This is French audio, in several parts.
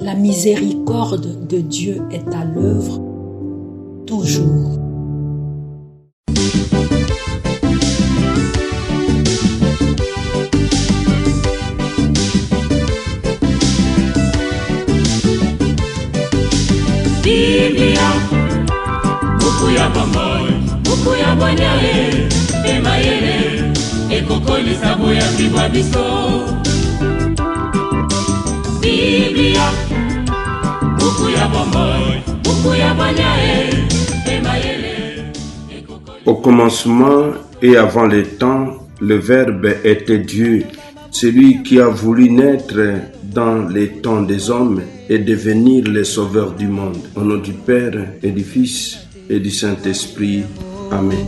La miséricorde de Dieu est à l'œuvre toujours. Biblia, buku ya bomoi, buku ya bonyae, emayele, ekokoli sabo ya bibwa biso. Biblia, buku ya bomoi, buku ya bonyae, emayele, ekokoli. Au commencement et avant les temps, le Verbe était Dieu, celui qui a voulu naître dans les temps des hommes et devenir le sauveur du monde. Au nom du Père et du Fils et du Saint-Esprit. Amen.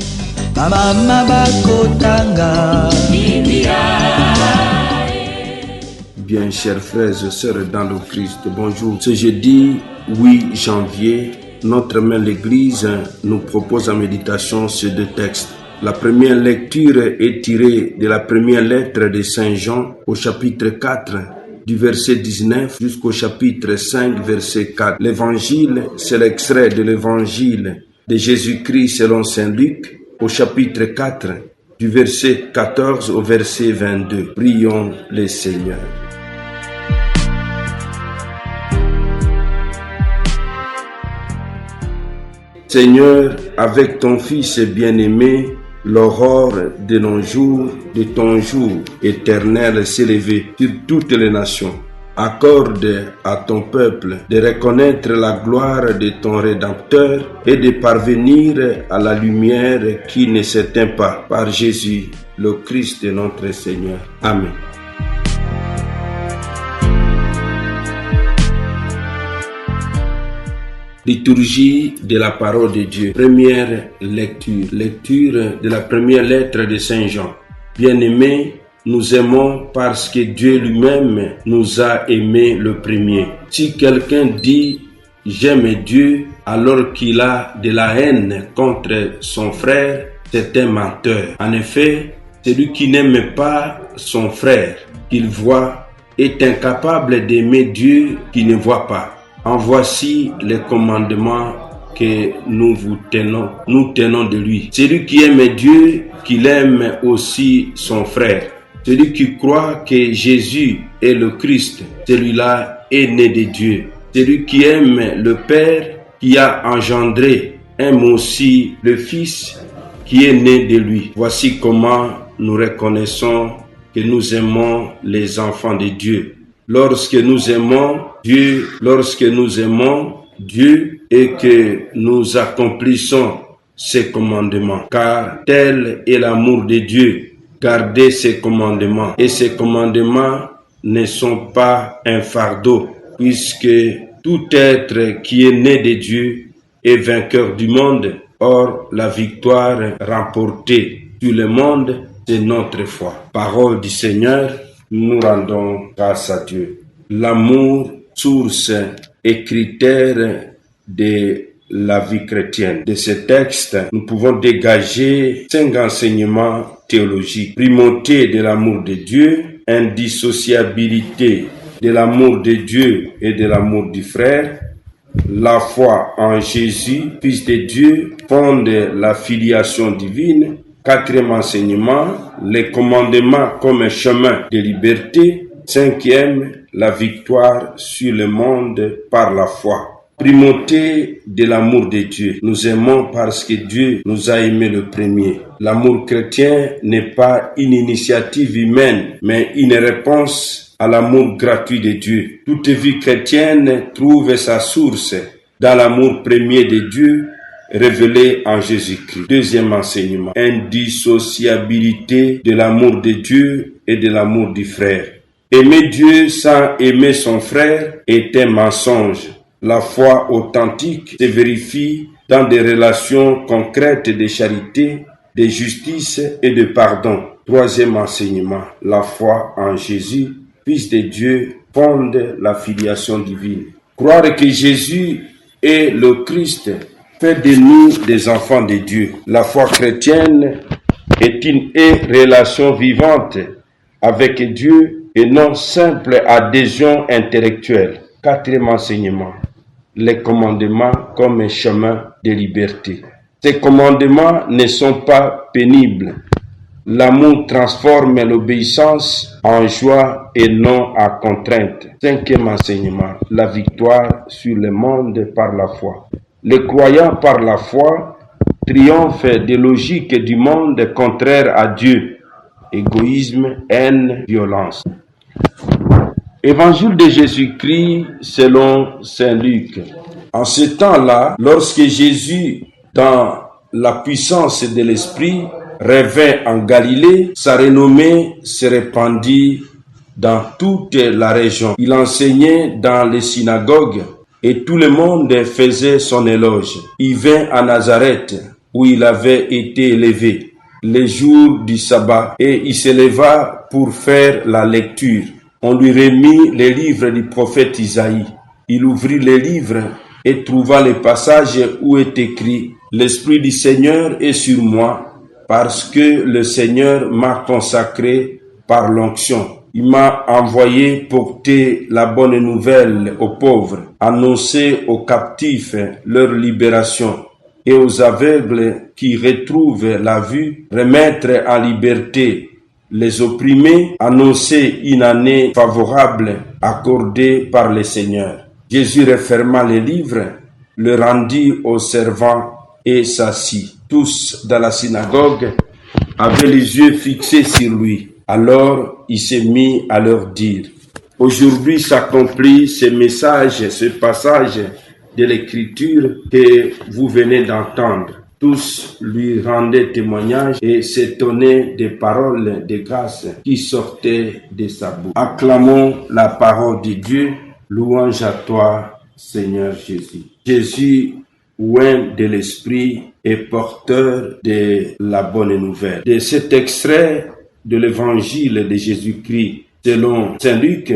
Bien, chers frères et sœurs dans le Christ, bonjour. Ce jeudi 8 janvier, notre mère l'Église nous propose en méditation ces deux textes. La première lecture est tirée de la première lettre de Saint Jean au chapitre 4, du verset 19 jusqu'au chapitre 5, verset 4. L'évangile, c'est l'extrait de l'évangile de Jésus-Christ selon Saint Luc au chapitre 4, du verset 14 au verset 22. Prions le Seigneur. Seigneur, avec ton Fils bien-aimé, l'aurore de nos jours, de ton jour éternel s'élever sur toutes les nations. Accorde à ton peuple de reconnaître la gloire de ton Rédempteur et de parvenir à la lumière qui ne s'éteint pas par Jésus, le Christ notre Seigneur. Amen. Liturgie de la parole de Dieu. Première lecture. Lecture de la première lettre de Saint Jean. Bien-aimés, nous aimons parce que Dieu lui-même nous a aimés le premier. Si quelqu'un dit « J'aime Dieu » alors qu'il a de la haine contre son frère, c'est un menteur. En effet, celui qui n'aime pas son frère qu'il voit est incapable d'aimer Dieu qui ne voit pas. En voici les commandements que nous tenons de lui. Celui qui aime Dieu, qu'il aime aussi son frère. Celui qui croit que Jésus est le Christ, celui-là est né de Dieu. Celui qui aime le Père qui a engendré, aime aussi le Fils qui est né de lui. Voici comment nous reconnaissons que nous aimons les enfants de Dieu. Lorsque nous aimons Dieu et que nous accomplissons ses commandements, car tel est l'amour de Dieu, garder ses commandements. Et ces commandements ne sont pas un fardeau, puisque tout être qui est né de Dieu est vainqueur du monde. Or, la victoire remportée sur le monde, c'est notre foi. Parole du Seigneur. Nous rendons grâce à Dieu. L'amour, source et critère de la vie chrétienne. De ce texte, nous pouvons dégager 5 enseignements théologiques. Primauté de l'amour de Dieu, indissociabilité de l'amour de Dieu et de l'amour du frère, la foi en Jésus, Fils de Dieu, fonde la filiation divine. 4e enseignement, les commandements comme un chemin de liberté. 5e, la victoire sur le monde par la foi. Primauté de l'amour de Dieu. Nous aimons parce que Dieu nous a aimés le premier. L'amour chrétien n'est pas une initiative humaine, mais une réponse à l'amour gratuit de Dieu. Toute vie chrétienne trouve sa source dans l'amour premier de Dieu, révélé en Jésus-Christ. 2e enseignement, indissociabilité de l'amour de Dieu et de l'amour du frère. Aimer Dieu sans aimer son frère est un mensonge. La foi authentique se vérifie dans des relations concrètes de charité, de justice et de pardon. 3e enseignement, la foi en Jésus, Fils de Dieu, fonde la filiation divine. Croire que Jésus est le Christ fait de nous des enfants de Dieu. La foi chrétienne est une relation vivante avec Dieu et non simple adhésion intellectuelle. Quatrième enseignement, les commandements comme un chemin de liberté. Ces commandements ne sont pas pénibles. L'amour transforme l'obéissance en joie et non à contrainte. Cinquième enseignement, la victoire sur le monde par la foi. Les croyants par la foi triomphent des logiques du monde contraires à Dieu. Égoïsme, haine, violence. Évangile de Jésus-Christ selon saint Luc. En ce temps-là, lorsque Jésus, dans la puissance de l'Esprit, revint en Galilée, sa renommée se répandit dans toute la région. Il enseignait dans les synagogues et tout le monde faisait son éloge. Il vint à Nazareth, où il avait été élevé, les jours du sabbat, et il se leva pour faire la lecture. On lui remit les livres du prophète Isaïe. Il ouvrit les livres et trouva le passage où est écrit « L'Esprit du Seigneur est sur moi, parce que le Seigneur m'a consacré par l'onction. Il m'a envoyé porter la bonne nouvelle aux pauvres, annoncer aux captifs leur libération et aux aveugles qui retrouvent la vue, remettre en liberté les opprimés, annoncer une année favorable accordée par le Seigneur. Jésus referma les livres, le rendit aux servants et s'assit. Tous dans la synagogue avaient les yeux fixés sur lui. Alors il s'est mis à leur dire, « Aujourd'hui s'accomplit ce message, ce passage de l'Écriture que vous venez d'entendre. » Tous lui rendaient témoignage et s'étonnaient des paroles de grâce qui sortaient de sa bouche. Acclamons la parole de Dieu. Louange à toi, Seigneur Jésus. Jésus, oint de l'Esprit et porteur de la bonne nouvelle. De cet extrait de l'Évangile de Jésus-Christ selon saint Luc,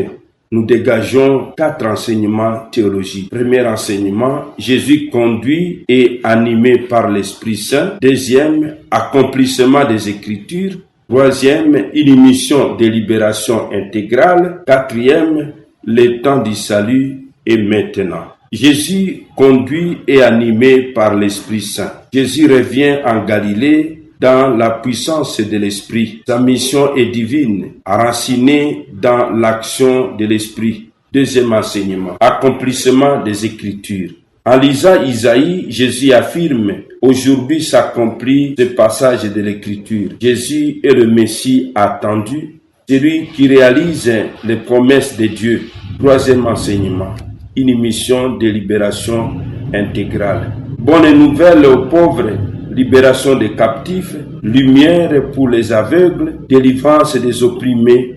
nous dégageons 4 enseignements théologiques. Premier enseignement, Jésus conduit et animé par l'Esprit Saint. Deuxième, accomplissement des Écritures. Troisième, une mission de libération intégrale. Quatrième, le temps du salut est maintenant. Jésus conduit et animé par l'Esprit Saint. Jésus revient en Galilée dans la puissance de l'Esprit. Sa mission est divine, enracinée dans l'action de l'Esprit. Deuxième enseignement, accomplissement des Écritures. En lisant Isaïe, Jésus affirme « Aujourd'hui s'accomplit ce passage de l'Écriture. Jésus est le Messie attendu, celui qui réalise les promesses de Dieu. » Troisième enseignement, une mission de libération intégrale. Bonne nouvelle aux pauvres, libération des captifs, lumière pour les aveugles, délivrance des opprimés.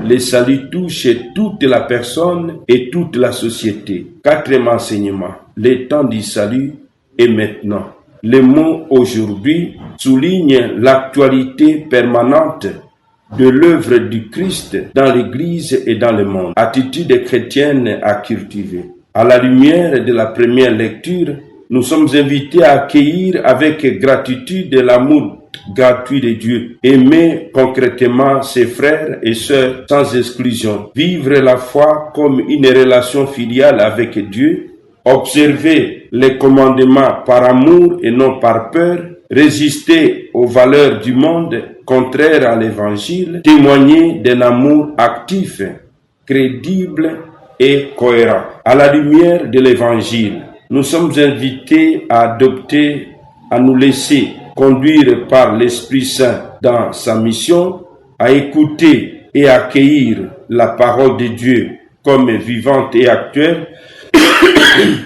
Le salut touche toute la personne et toute la société. Quatrième enseignement, le temps du salut est maintenant. Le mot aujourd'hui souligne l'actualité permanente de l'œuvre du Christ dans l'Église et dans le monde. Attitude chrétienne à cultiver. À la lumière de la première lecture, nous sommes invités à accueillir avec gratitude l'amour gratuit de Dieu, aimer concrètement ses frères et sœurs sans exclusion, vivre la foi comme une relation filiale avec Dieu, observer les commandements par amour et non par peur, résister aux valeurs du monde contraires à l'Évangile, témoigner d'un amour actif, crédible et cohérent. À la lumière de l'Évangile, nous sommes invités à adopter, à nous laisser conduire par l'Esprit Saint dans sa mission, à écouter et accueillir la parole de Dieu comme vivante et actuelle,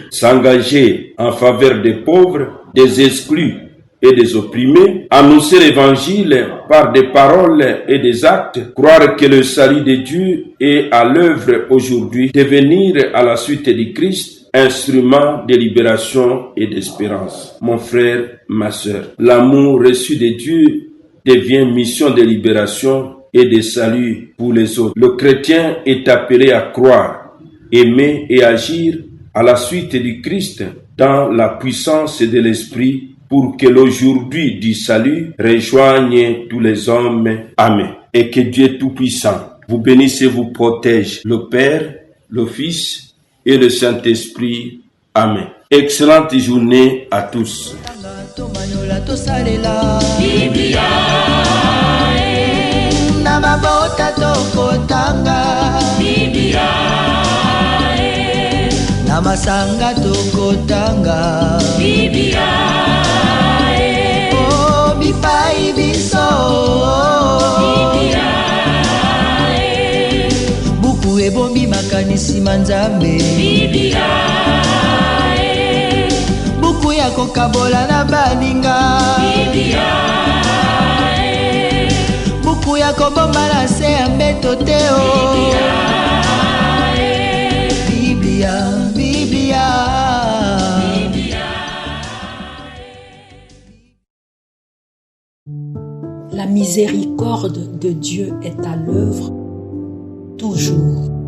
s'engager en faveur des pauvres, des exclus et des opprimés, annoncer l'Évangile par des paroles et des actes, croire que le salut de Dieu est à l'œuvre aujourd'hui, devenir à la suite du Christ instrument de libération et d'espérance. Mon frère, ma sœur, l'amour reçu de Dieu devient mission de libération et de salut pour les autres. Le chrétien est appelé à croire, aimer et agir à la suite du Christ dans la puissance de l'Esprit pour que l'aujourd'hui du salut rejoigne tous les hommes. Amen. Et que Dieu Tout-Puissant vous bénisse et vous protège, le Père, le Fils et le Saint-Esprit. Amen. Excellente journée à tous. Biblia na mabota tokotanga Biblia na masanga tokotanga Biblia oh bipai biso Biblia buku ebombi makanisi manzambe Biblia buku ya kokabola na baninga Biblia buku ya kobomba na se ya mbeto te o Biblia, Biblia. La miséricorde de Dieu est à l'œuvre toujours.